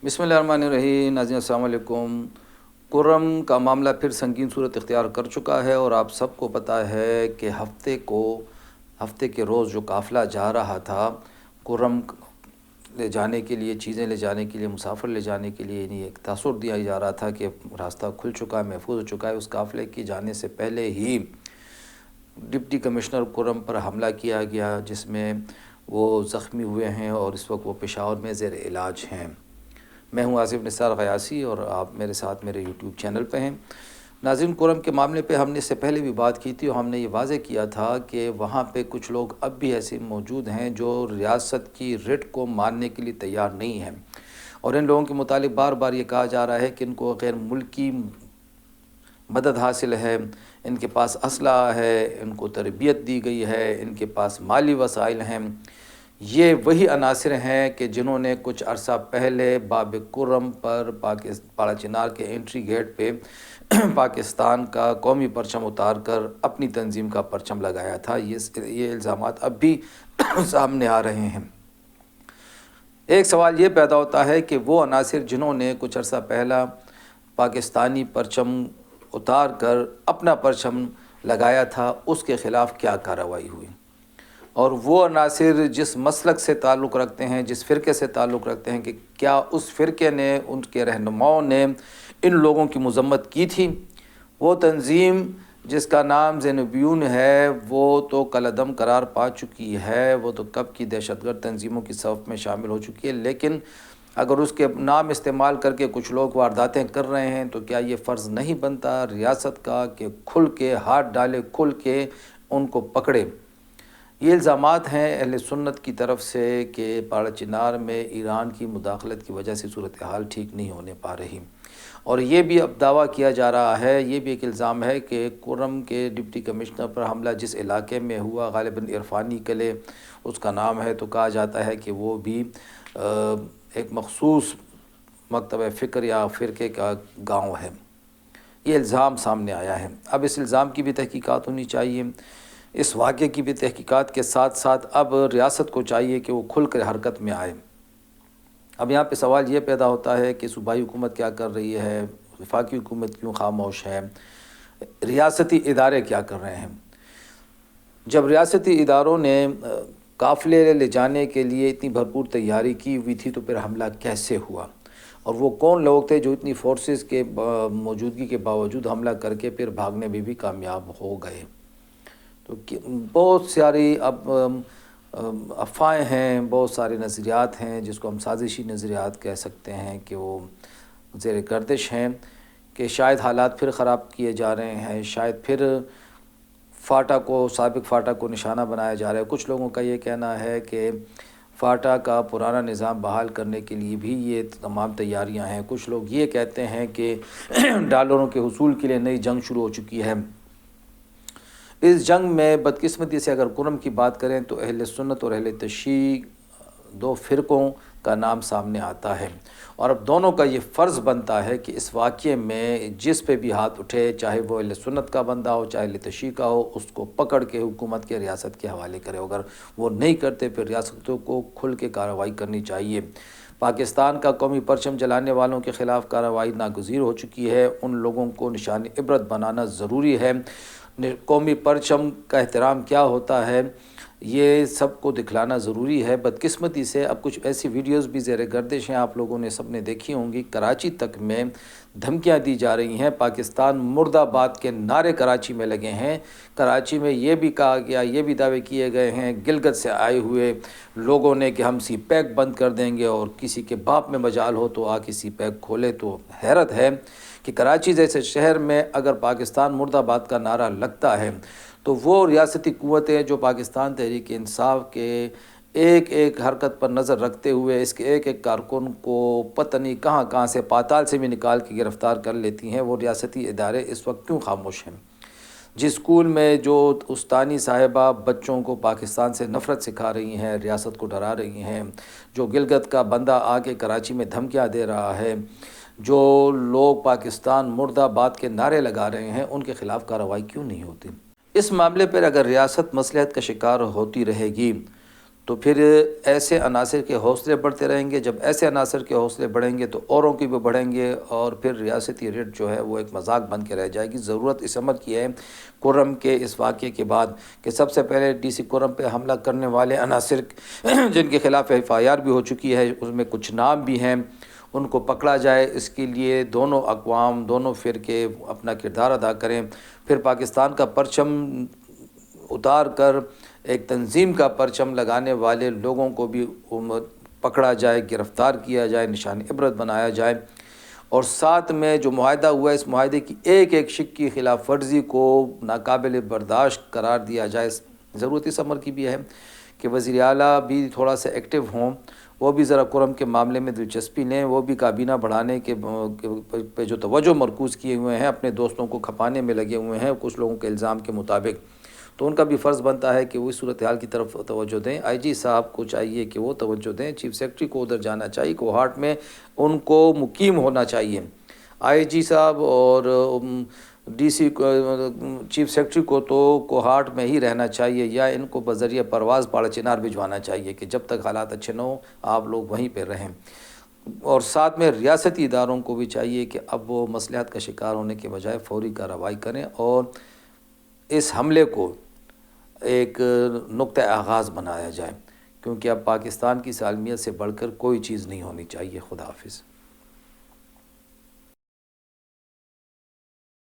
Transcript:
بسم اللہ الرحمن الرحیم۔ ناظرین السلام علیکم۔ کرم کا معاملہ پھر سنگین صورت اختیار کر چکا ہے اور آپ سب کو پتہ ہے کہ ہفتے کے روز جو قافلہ جا رہا تھا کرم لے جانے کے لیے، چیزیں لے جانے کے لیے، مسافر لے جانے کے لیے انہیں ایک تاثر دیا جا رہا تھا کہ راستہ کھل چکا ہے، محفوظ ہو چکا ہے۔ اس قافلے کی جانے سے پہلے ہی ڈپٹی کمشنر کرم پر حملہ کیا گیا، جس میں وہ زخمی ہوئے ہیں اور اس وقت وہ پشاور میں زیر علاج ہیں۔ میں ہوں آصف نثار غیاثی اور آپ میرے ساتھ میرے یوٹیوب چینل پہ ہیں۔ ناظرین، کرم کے معاملے پہ ہم نے اس سے پہلے بھی بات کی تھی اور ہم نے یہ واضح کیا تھا کہ وہاں پہ کچھ لوگ اب بھی ایسے موجود ہیں جو ریاست کی رٹ کو ماننے کے لیے تیار نہیں ہیں، اور ان لوگوں کے متعلق بار بار یہ کہا جا رہا ہے کہ ان کو غیر ملکی مدد حاصل ہے، ان کے پاس اسلحہ ہے، ان کو تربیت دی گئی ہے، ان کے پاس مالی وسائل ہیں۔ یہ وہی عناصر ہیں کہ جنہوں نے کچھ عرصہ پہلے باب کرم پر پاڑا چنار کے انٹری گیٹ پہ پاکستان کا قومی پرچم اتار کر اپنی تنظیم کا پرچم لگایا تھا۔ یہ الزامات اب بھی سامنے آ رہے ہیں۔ ایک سوال یہ پیدا ہوتا ہے کہ وہ عناصر جنہوں نے کچھ عرصہ پہلا پاکستانی پرچم اتار کر اپنا پرچم لگایا تھا، اس کے خلاف کیا کارروائی ہوئی، اور وہ عناصر جس مسلک سے تعلق رکھتے ہیں، جس فرقے سے تعلق رکھتے ہیں، کہ کیا اس فرقے نے، ان کے رہنماؤں نے ان لوگوں کی مذمت کی تھی۔ وہ تنظیم جس کا نام زینبیون ہے وہ تو کالعدم قرار پا چکی ہے، وہ تو کب کی دہشت گرد تنظیموں کی صف میں شامل ہو چکی ہے، لیکن اگر اس کے نام استعمال کر کے کچھ لوگ وارداتیں کر رہے ہیں تو کیا یہ فرض نہیں بنتا ریاست کا کہ کھل کے ہاتھ ڈالے، کھل کے ان کو پکڑے۔ یہ الزامات ہیں اہل سنت کی طرف سے کہ پاڑا چنار میں ایران کی مداخلت کی وجہ سے صورتحال ٹھیک نہیں ہونے پا رہی، اور یہ بھی اب دعویٰ کیا جا رہا ہے، یہ بھی ایک الزام ہے کہ کرم کے ڈپٹی کمشنر پر حملہ جس علاقے میں ہوا، غالباً عرفانی قلعے اس کا نام ہے، تو کہا جاتا ہے کہ وہ بھی ایک مخصوص مکتب فکر یا فرقے کا گاؤں ہے۔ یہ الزام سامنے آیا ہے۔ اب اس الزام کی بھی تحقیقات ہونی چاہیے۔ اس واقعے کی بھی تحقیقات کے ساتھ ساتھ اب ریاست کو چاہیے کہ وہ کھل کر حرکت میں آئے۔ اب یہاں پہ سوال یہ پیدا ہوتا ہے کہ صوبائی حکومت کیا کر رہی ہے، وفاقی حکومت کیوں خاموش ہے، ریاستی ادارے کیا کر رہے ہیں۔ جب ریاستی اداروں نے قافلے لے جانے کے لیے اتنی بھرپور تیاری کی ہوئی تھی تو پھر حملہ کیسے ہوا، اور وہ کون لوگ تھے جو اتنی فورسز کے موجودگی کے باوجود حملہ کر کے پھر بھاگنے میں بھی کامیاب ہو گئے۔ تو بہت ساری اب افواہیں ہیں، بہت سارے نظریات ہیں جس کو ہم سازشی نظریات کہہ سکتے ہیں کہ وہ زیر گردش ہیں، کہ شاید حالات پھر خراب کیے جا رہے ہیں، شاید پھر سابق فاٹا کو نشانہ بنایا جا رہا ہے۔ کچھ لوگوں کا یہ کہنا ہے کہ فاٹا کا پرانا نظام بحال کرنے کے لیے بھی یہ تمام تیاریاں ہیں۔ کچھ لوگ یہ کہتے ہیں کہ ڈالروں کے حصول کے لیے نئی جنگ شروع ہو چکی ہے۔ اس جنگ میں بدقسمتی سے اگر کرم کی بات کریں تو اہل سنت اور اہل تشیع دو فرقوں کا نام سامنے آتا ہے، اور اب دونوں کا یہ فرض بنتا ہے کہ اس واقعے میں جس پہ بھی ہاتھ اٹھے، چاہے وہ اہل سنت کا بندہ ہو، چاہے اہل تشیع کا ہو، اس کو پکڑ کے حکومت کے ریاست کے حوالے کرے۔ اگر وہ نہیں کرتے پھر ریاستوں کو کھل کے کارروائی کرنی چاہیے۔ پاکستان کا قومی پرچم جلانے والوں کے خلاف کارروائی ناگزیر ہو چکی ہے، ان لوگوں کو نشان عبرت بنانا ضروری ہے۔ قومی پرچم کا احترام کیا ہوتا ہے یہ سب کو دکھلانا ضروری ہے۔ بدقسمتی سے اب کچھ ایسی ویڈیوز بھی زیر گردش ہیں، آپ لوگوں نے سب نے دیکھی ہوں گی۔ کراچی تک میں دھمکیاں دی جا رہی ہیں، پاکستان مردہ باد کے نعرے کراچی میں لگے ہیں۔ کراچی میں یہ بھی کہا گیا، یہ بھی دعوے کیے گئے ہیں گلگت سے آئے ہوئے لوگوں نے کہ ہم سی پیک بند کر دیں گے، اور کسی کے باپ میں مجال ہو تو آ کے سی پیک کھولے۔ تو حیرت ہے کہ کراچی جیسے شہر میں اگر پاکستان مردہ باد کا نعرہ لگتا ہے تو وہ ریاستی قوتیں جو پاکستان تحریک انصاف کے ایک ایک حرکت پر نظر رکھتے ہوئے اس کے ایک ایک کارکن کو پتہ نہیں کہاں کہاں سے پاتال سے بھی نکال کے گرفتار کر لیتی ہیں، وہ ریاستی ادارے اس وقت کیوں خاموش ہیں؟ جس اسکول میں جو استانی صاحبہ بچوں کو پاکستان سے نفرت سکھا رہی ہیں، ریاست کو ڈرا رہی ہیں، جو گلگت کا بندہ آ کے کراچی میں دھمکیاں دے رہا ہے، جو لوگ پاکستان مردہ آباد کے نعرے لگا رہے ہیں، ان کے خلاف کارروائی کیوں نہیں ہوتی؟ اس معاملے پر اگر ریاست مصلحت کا شکار ہوتی رہے گی تو پھر ایسے عناصر کے حوصلے بڑھتے رہیں گے. جب ایسے عناصر کے حوصلے بڑھیں گے تو اوروں کی بھی بڑھیں گے، اور پھر ریاستی ریٹ جو ہے وہ ایک مذاق بن کے رہ جائے گی. ضرورت اس عمل کی ہے کرم کے اس واقعے کے بعد کہ سب سے پہلے ڈی سی کرم پہ حملہ کرنے والے عناصر جن کے خلاف FIR بھی ہو چکی ہے، اس میں کچھ نام بھی ہیں، ان کو پکڑا جائے. اس کے لیے دونوں اقوام، دونوں فرقے اپنا کردار ادا کریں. پھر پاکستان کا پرچم اتار کر ایک تنظیم کا پرچم لگانے والے لوگوں کو بھی پکڑا جائے، گرفتار کیا جائے، نشان عبرت بنایا جائے. اور ساتھ میں جو معاہدہ ہوا ہے، اس معاہدے کی ایک ایک شق کی خلاف ورزی کو ناقابل برداشت قرار دیا جائے. ضرورت اس عمل کی بھی ہے کہ وزیر اعلیٰ بھی تھوڑا سا ایکٹیو ہوں، وہ بھی ذرا کرم کے معاملے میں دلچسپی لیں، وہ بھی کابینہ بڑھانے کے پہ جو توجہ مرکوز کیے ہوئے ہیں، اپنے دوستوں کو کھپانے میں لگے ہوئے ہیں کچھ لوگوں کے الزام کے مطابق. تو ان کا بھی فرض بنتا ہے کہ وہ اس صورتحال کی طرف توجہ دیں. IG صاحب کو چاہیے کہ وہ توجہ دیں، چیف سیکرٹری کو ادھر جانا چاہیے، کوہاٹ میں ان کو مقیم ہونا چاہیے. IG صاحب اور DC چیف سیکرٹری کو تو کوہاٹ میں ہی رہنا چاہیے، یا ان کو بذریعہ پرواز پاڑا چنار بھجوانا چاہیے کہ جب تک حالات اچھے نہ ہوں آپ لوگ وہیں پہ رہیں. اور ساتھ میں ریاستی اداروں کو بھی چاہیے کہ اب وہ مصلحت کا شکار ہونے کے بجائے فوری کارروائی کریں اور اس حملے کو ایک نقطہ آغاز بنایا جائے، کیونکہ اب پاکستان کی سالمیت سے بڑھ کر کوئی چیز نہیں ہونی چاہیے. خدا حافظ.